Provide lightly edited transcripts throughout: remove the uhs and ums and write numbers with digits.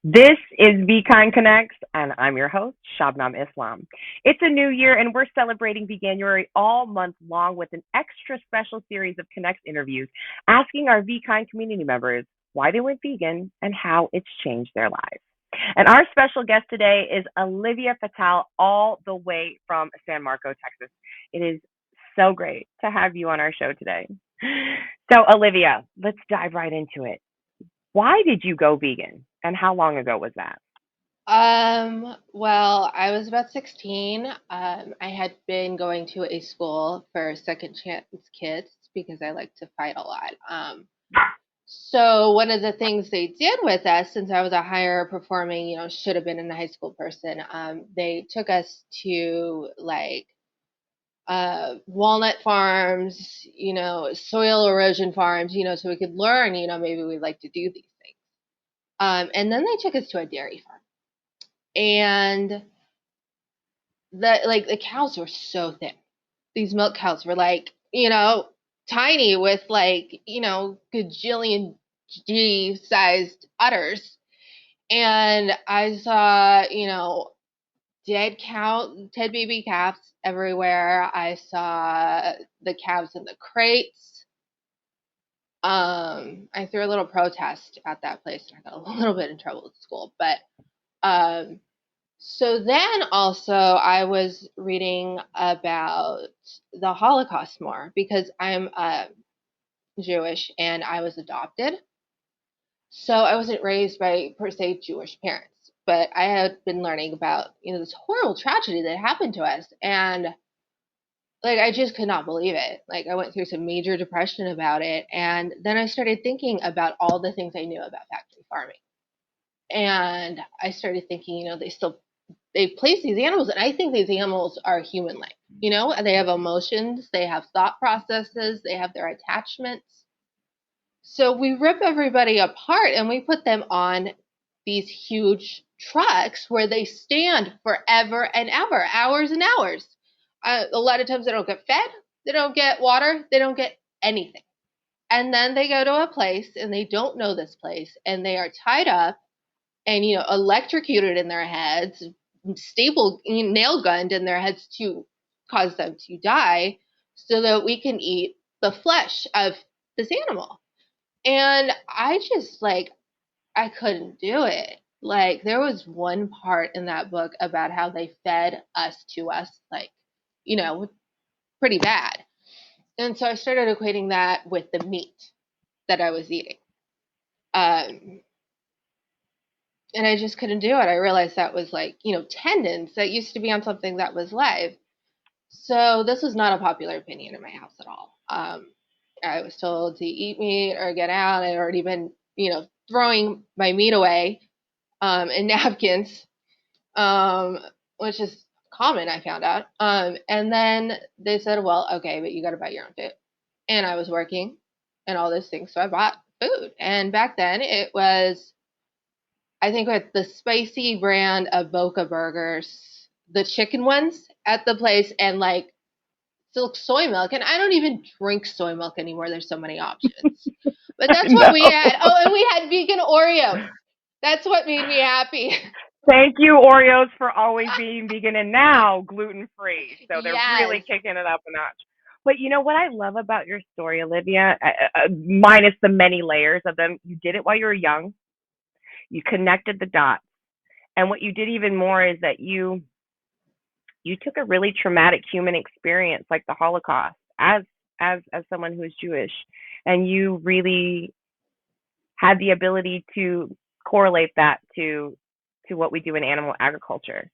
This is VKIND Connects, and I'm your host, Shabnam Islam. It's a new year, and we're celebrating Veganuary all month long with an extra special series of Connects interviews asking our VKIND community members why they went vegan and how it's changed their lives. And our special guest today is Olivia Fatal, all the way from San Marcos, Texas. It is so great to have you on our show today. So, Olivia, let's dive right into it. Why did you go vegan, and how long ago was that? Well, I was about 16. I had been going to a school for second chance kids because I like to fight a lot. So one of the things they did with us, since I was a higher performing, should have been in a high school person, they took us to like walnut farms, soil erosion farms, so we could learn, maybe we'd like to do these things. And then they took us to a dairy farm. And the cows were so thin. These milk cows were like, tiny with like, gajillion G sized udders. And I saw, dead baby calves everywhere. I saw the calves in the crates. I threw a little protest at that place. I got a little bit in trouble at school, but um, so then also I was reading about the Holocaust more because I'm Jewish and I was adopted. So I wasn't raised by per se Jewish parents, but I had been learning about, this horrible tragedy that happened to us. And like I just could not believe it. Like I went through some major depression about it. And then I started thinking about all the things I knew about factory farming. And I started thinking, they place these animals, and I think these animals are human like, and they have emotions, they have thought processes, they have their attachments. So we rip everybody apart and we put them on these huge trucks where they stand forever and ever, hours and hours. A lot of times they don't get fed, they don't get water, they don't get anything. And then they go to a place and they don't know this place and they are tied up and electrocuted in their heads, staple nail gunned in their heads to cause them to die so that we can eat the flesh of this animal. And I just like I couldn't do it. Like there was one part in that book about how they fed us to us, like, you know, pretty bad. And so I started equating that with the meat that I was eating. Um, and I just couldn't do it. I realized that was like, tendons that used to be on something that was live. So this was not a popular opinion in my house at all. I was told to eat meat or get out. I'd already been, throwing my meat away in napkins, um, which is common, I found out. And then they said, well, okay, but you got to buy your own food. And I was working and all those things. So I bought food. And back then it was I think with the spicy brand of Boca burgers, the chicken ones at the place, and like silk soy milk. And I don't even drink soy milk anymore. There's so many options. But I that's what we know. had. Oh, and we had vegan Oreos. That's what made me happy. Thank you, Oreos, for always being vegan and now gluten free. So they're really Yes. kicking it up a notch. But you know what I love about your story, Olivia, minus the many layers of them, you did it while you were young. You connected the dots. And what you did even more is that you took a really traumatic human experience like the Holocaust as someone who is Jewish, and you really had the ability to correlate that to what we do in animal agriculture.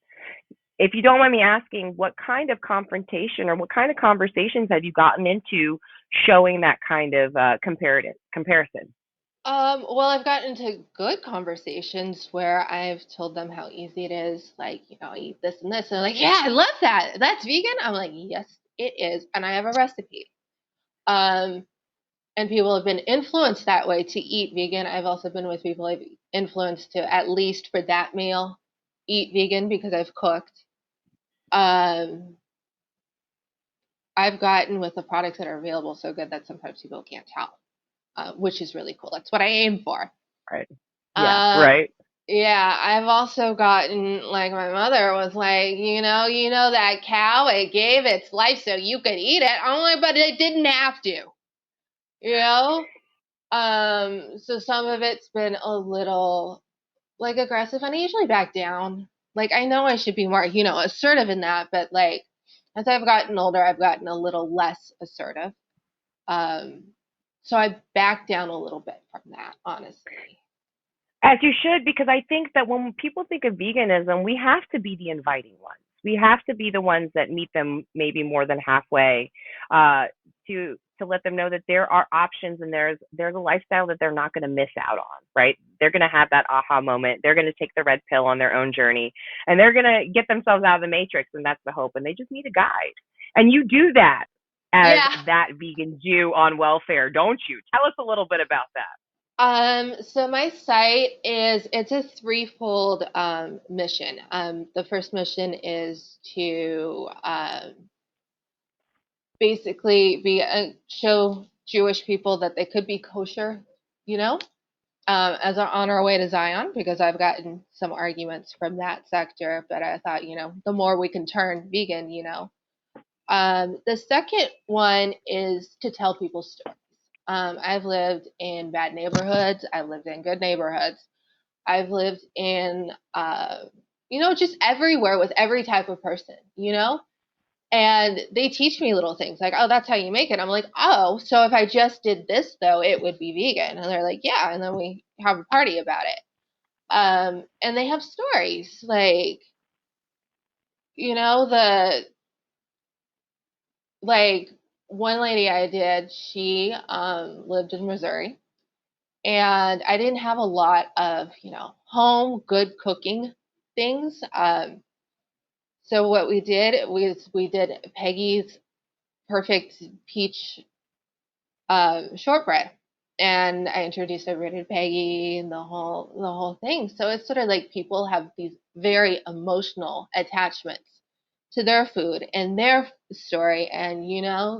If you don't mind me asking, what kind of confrontation or what kind of conversations have you gotten into showing that kind of comparative comparison? Well, I've gotten into good conversations where I've told them how easy it is, like, eat this and this. And they're like, yeah, I love that. That's vegan. I'm like, yes, it is. And I have a recipe. Um, and people have been influenced that way to eat vegan. I've also been with people I've influenced to at least for that meal eat vegan because I've cooked. Um, I've gotten with the products that are available so good that sometimes people can't tell, which is really cool. That's what I aim for. Right. Yeah. Uh, Right. Yeah, I've also gotten like my mother was like, you know that cow, it gave its life so you could eat it. I'm like, but it didn't have to, you know? So some of it's been a little like aggressive, and I usually back down. Like I know I should be more, assertive in that, but like as I've gotten older, I've gotten a little less assertive. Um, so I back down a little bit from that, honestly. As you should, because I think that when people think of veganism, we have to be the inviting ones. We have to be the ones that meet them maybe more than halfway, to let them know that there are options and there's a lifestyle that they're not going to miss out on. Right? They're going to have that aha moment. They're going to take the red pill on their own journey, and they're going to get themselves out of the matrix. And that's the hope. And they just need a guide. And you do that as Yeah. that vegan Jew on welfare, don't you? Tell us a little bit about that. So my site it's a threefold mission. The first mission is to basically show Jewish people that they could be kosher, you know, as are on our way to Zion, because I've gotten some arguments from that sector, but I thought, the more we can turn vegan, The second one is to tell people stories. I've lived in bad neighborhoods. I've lived in good neighborhoods. I've lived in, just everywhere with every type of person, and they teach me little things like, oh, that's how you make it. I'm like, oh, so if I just did this, though, it would be vegan. And they're like, yeah. And then we have a party about it. And they have stories like, the, like one lady I did, she lived in Missouri, and I didn't have a lot of, home good cooking things. So what we did was we did Peggy's perfect peach shortbread, and I introduced everybody to Peggy and the whole thing. So it's sort of like people have these very emotional attachments to their food and their story, and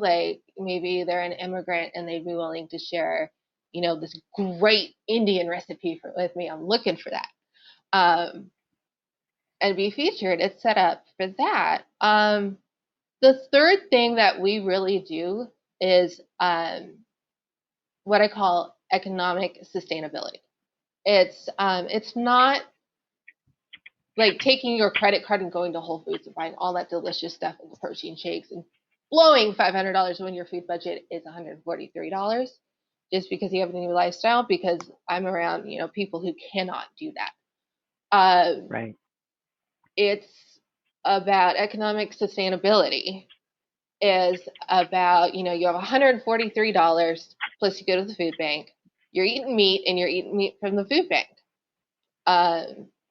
like maybe they're an immigrant and they'd be willing to share, this great Indian recipe with me. I'm looking for that. And be featured. It's set up for that. The third thing that we really do is what I call economic sustainability. It's not like taking your credit card and going to Whole Foods and buying all that delicious stuff and the protein shakes and blowing $500 when your food budget is $143 just because you have a new lifestyle. Because I'm around people who cannot do that. Right. It's about economic sustainability. Is about, you have $143 plus you go to the food bank. You're eating meat and you're eating meat from the food bank.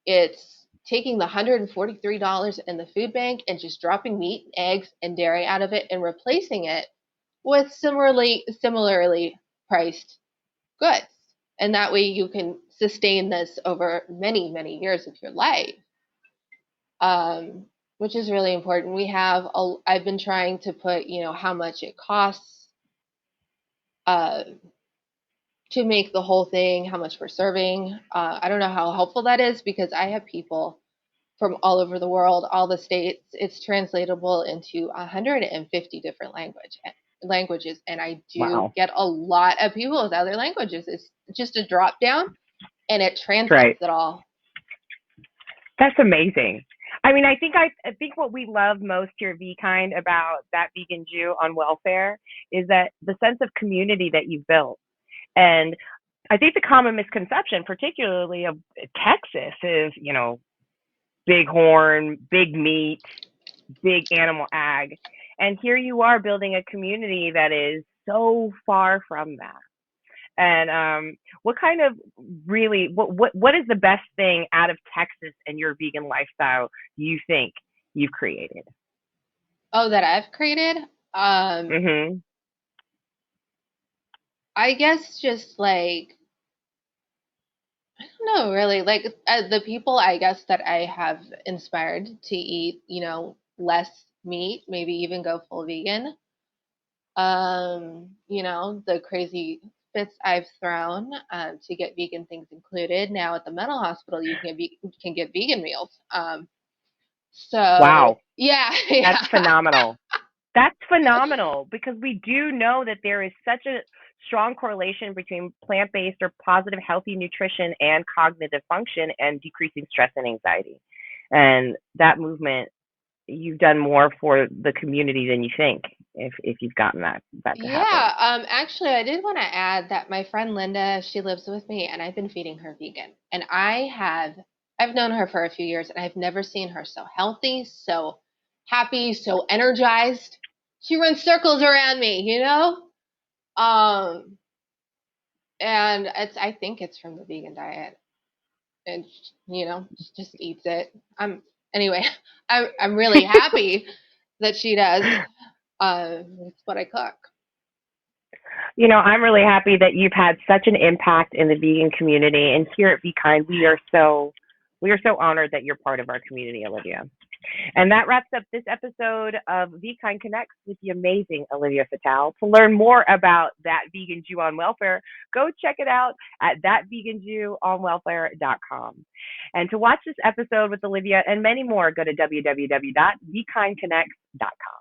It's taking the $143 in the food bank and just dropping meat, eggs, and dairy out of it and replacing it with similarly priced goods. And that way you can sustain this over many, many years of your life. Which is really important. I've been trying to put, how much it costs uh, to make the whole thing, how much we're serving. I don't know how helpful that is because I have people from all over the world, all the states. It's translatable into 150 different languages, and I do Wow. get a lot of people with other languages. It's just a drop down, and it translates Right. it all. That's amazing. I mean, I think what we love most here at VKIND about that vegan Jew on welfare is that the sense of community that you've built. And I think the common misconception, particularly of Texas, is, big horn, big meat, big animal ag. And here you are building a community that is so far from that. And what kind of really what is the best thing out of Texas and your vegan lifestyle you think you've created? Oh, that I've created. Mhm. I guess just like I don't know, really. Like the people, I guess, that I have inspired to eat, less meat, maybe even go full vegan. The crazy fits I've thrown to get vegan things included. Now at the mental hospital, you can get vegan meals. So Wow, yeah, that's yeah, phenomenal. That's phenomenal because we do know that there is such a strong correlation between plant based or positive, healthy nutrition and cognitive function and decreasing stress and anxiety. And that movement, you've done more for the community than you think if you've gotten that to happen. yeah. Actually, I did want to add that my friend Linda, she lives with me, and I've been feeding her vegan, and I've known her for a few years, and I've never seen her so healthy, so happy, so energized. She runs circles around me, you know. Um, and I think it's from the vegan diet, and she just eats it. Anyway, I'm really happy that she does. It's what I cook. I'm really happy that you've had such an impact in the vegan community. And here at VKIND, we are so honored that you're part of our community, Olivia. And that wraps up this episode of VKIND Connects with the amazing Olivia Fatal. To learn more about That Vegan Jew on Welfare, go check it out at thatveganjewonwelfare.com. And to watch this episode with Olivia and many more, go to www.vkindconnects.com.